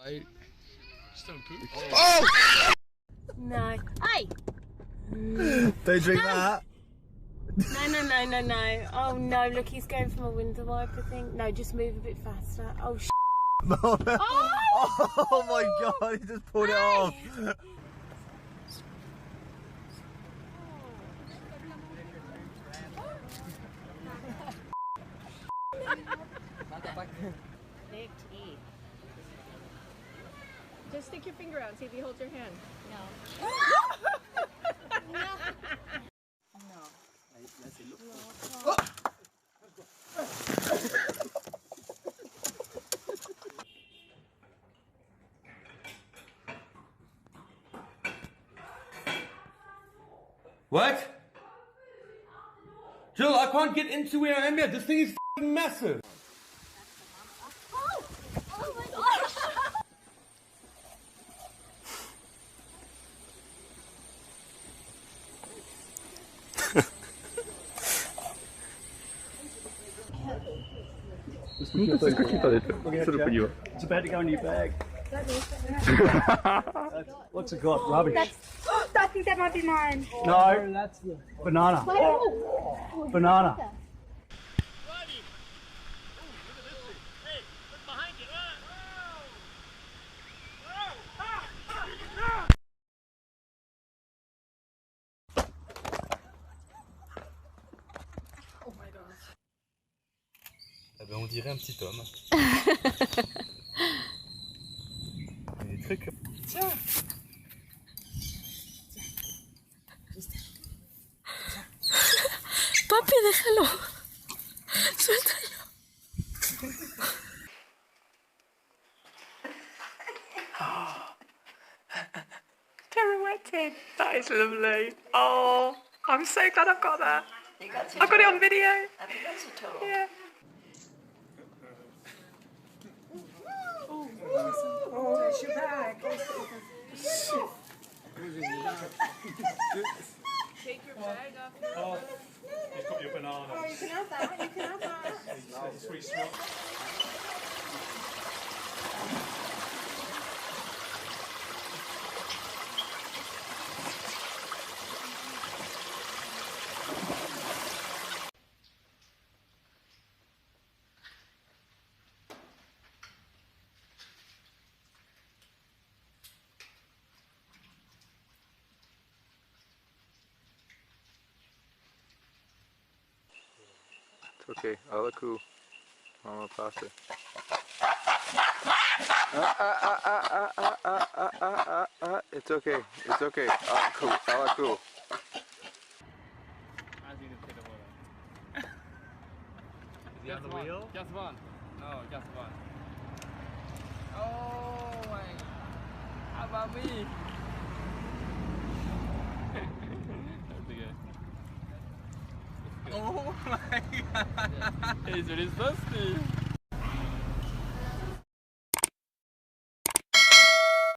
Just don't poop. Oh! No. Hey! Don't drink that. No. Oh no, look, he's going for my window wiper thing. No, just move a bit faster. Oh, No. Oh my god, he just pulled it off. Just stick your finger out and see if he holds your hand. no. What? Jill, I can't get into where I am yet. This thing is f***ing massive. Oh my gosh! It's about to go in your bag. What's it got? Rubbish. I think that might be mine. No, that's the banana. Banana. Eh ben, on dirait un petit homme. Il est très curieux. Tiens. Papi, déjalo. Suéltalo. Pirouetted. That is lovely. Oh, I'm so glad I've got that. I've got it on video. Yeah. Oh, that's your bag. Take your bag off. Oh, you've got your banana. Oh, you can have that. You can have that. It's sweet smell. It's okay, I'll look cool. I'm gonna pass it. It's okay, it's okay. Cool, cool. Is he on the wheel? Just one. No, just one. Oh my. How about me? That's okay. Oh my god. He's really thirsty.